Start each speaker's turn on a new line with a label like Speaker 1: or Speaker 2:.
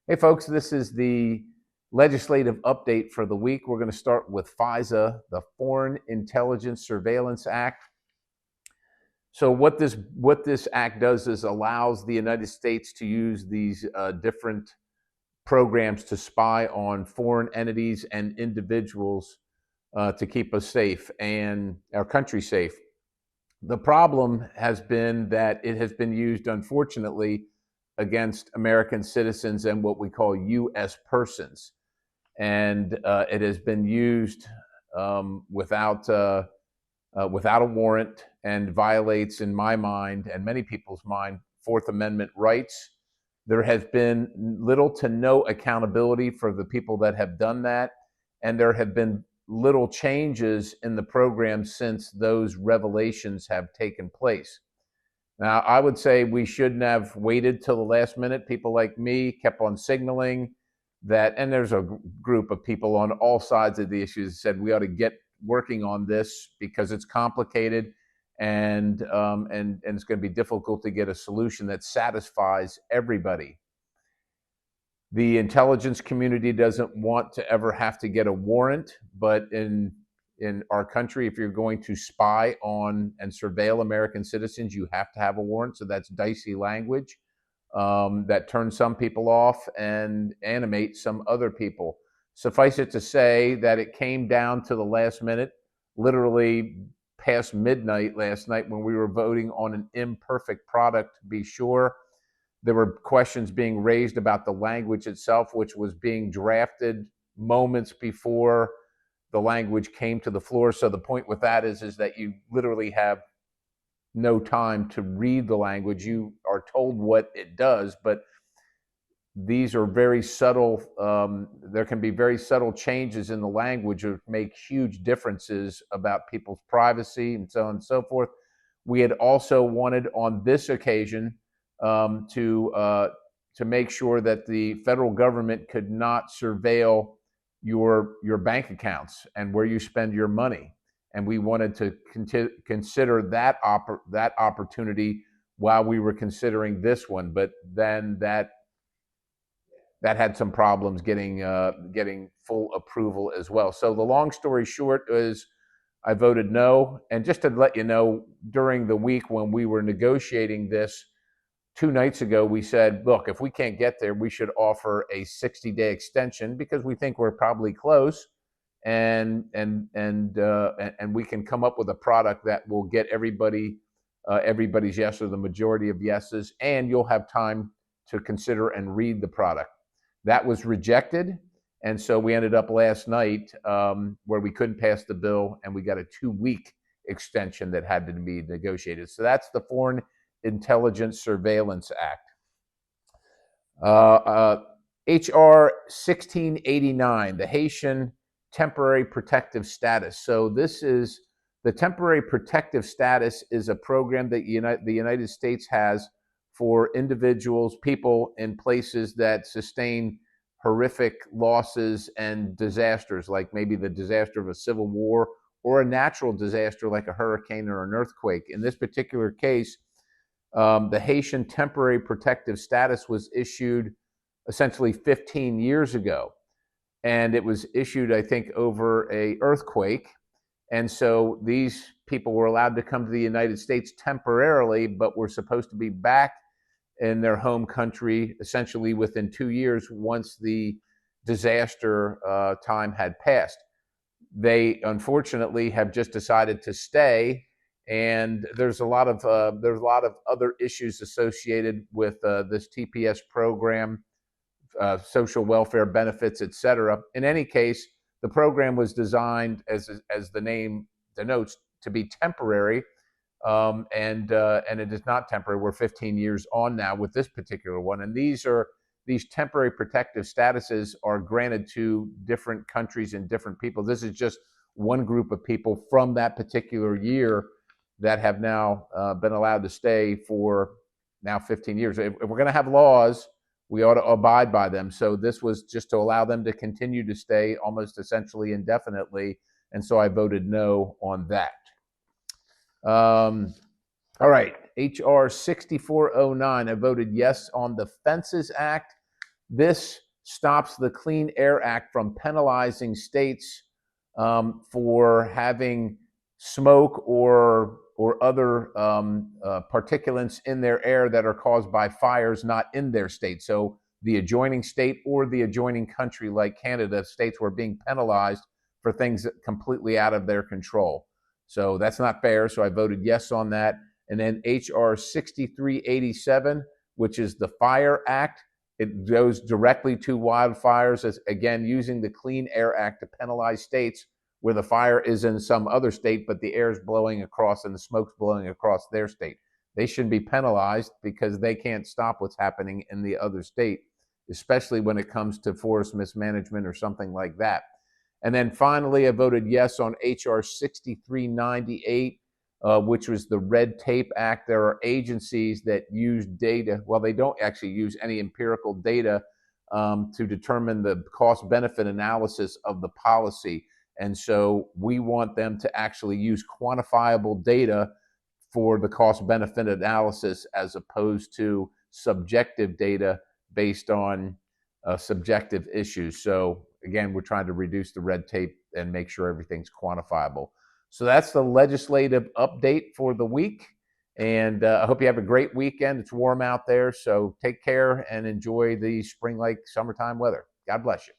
Speaker 1: Hey folks, this is the legislative update for the week. We're going to start with FISA, the Foreign Intelligence Surveillance Act. So what this act does is allows the United States to use these different programs to spy on foreign entities and individuals to keep us safe and our country safe. The problem has been that it has been used, unfortunately, against American citizens and what we call U.S. persons. And it has been used without a warrant and violates, in my mind and many people's mind, Fourth Amendment rights. There has been little to no accountability for the people that have done that, and there have been little changes in the program since those revelations have taken place. Now, I would say we shouldn't have waited till the last minute. People like me kept on signaling that, and there's a group of people on all sides of the issue that said we ought to get working on this because it's complicated and it's going to be difficult to get a solution that satisfies everybody. The intelligence community doesn't want to ever have to get a warrant, but in our country, if you're going to spy on and surveil American citizens, you have to have a warrant. So that's dicey language that turns some people off and animates some other people. Suffice it to say that it came down to the last minute, literally past midnight last night when we were voting on an imperfect product, to be sure. There were questions being raised about the language itself, which was being drafted moments before the language came to the floor. So the point with that is that you literally have no time to read the language. You are told what it does, but these are very subtle. There can be very subtle changes in the language that make huge differences about people's privacy and so on and so forth. We had also wanted on this occasion to make sure that the federal government could not surveil your bank accounts and where you spend your money. And we wanted to consider that opportunity while we were considering this one, but then that had some problems getting full approval as well. So the long story short is I voted no. And just to let you know, during the week when we were negotiating this, 2 nights ago, we said, look, if we can't get there, we should offer a 60-day extension because we think we're probably close, and we can come up with a product that will get everybody's yes or the majority of yeses, and you'll have time to consider and read the product. That was rejected, and so we ended up last night where we couldn't pass the bill, and we got a 2-week extension that had to be negotiated. So that's the Foreign Intelligence Surveillance Act. HR 1689, the Haitian Temporary Protective Status. So this is the temporary protective status is a program that the United States has for individuals, people in places that sustain horrific losses and disasters, like maybe the disaster of a civil war or a natural disaster like a hurricane or an earthquake. In this particular case, the Haitian Temporary Protective Status was issued essentially 15 years ago. And it was issued, I think, over an earthquake. And so these people were allowed to come to the United States temporarily, but were supposed to be back in their home country essentially within 2 years once the disaster time had passed. They unfortunately have just decided to stay. And there's a lot of other issues associated with this TPS program, social welfare benefits, et cetera. In any case, the program was designed, as the name denotes, to be temporary, and it is not temporary. We're 15 years on now with this particular one, and these temporary protective statuses are granted to different countries and different people. This is just one group of people from that particular year that have now been allowed to stay for now 15 years. If we're going to have laws, we ought to abide by them. So this was just to allow them to continue to stay almost essentially indefinitely. And so I voted no on that. All right, HR 6409, I voted yes on the Fences Act. This stops the Clean Air Act from penalizing states for having smoke or other particulates in their air that are caused by fires not in their state. So the adjoining state or the adjoining country like Canada, states were being penalized for things that completely out of their control. So that's not fair. So I voted yes on that. And then HR 6387, which is the Fire Act. It goes directly to wildfires, as again, using the Clean Air Act to penalize states where the fire is in some other state, but the air is blowing across and the smoke's blowing across their state. They shouldn't be penalized because they can't stop what's happening in the other state, especially when it comes to forest mismanagement or something like that. And then finally, I voted yes on HR 6398, which was the Red Tape Act. There are agencies that use data. Well, they don't actually use any empirical data to determine the cost-benefit analysis of the policy. And so we want them to actually use quantifiable data for the cost-benefit analysis as opposed to subjective data based on subjective issues. So again, we're trying to reduce the red tape and make sure everything's quantifiable. So that's the legislative update for the week. And I hope you have a great weekend. It's warm out there, so take care and enjoy the spring-like summertime weather. God bless you.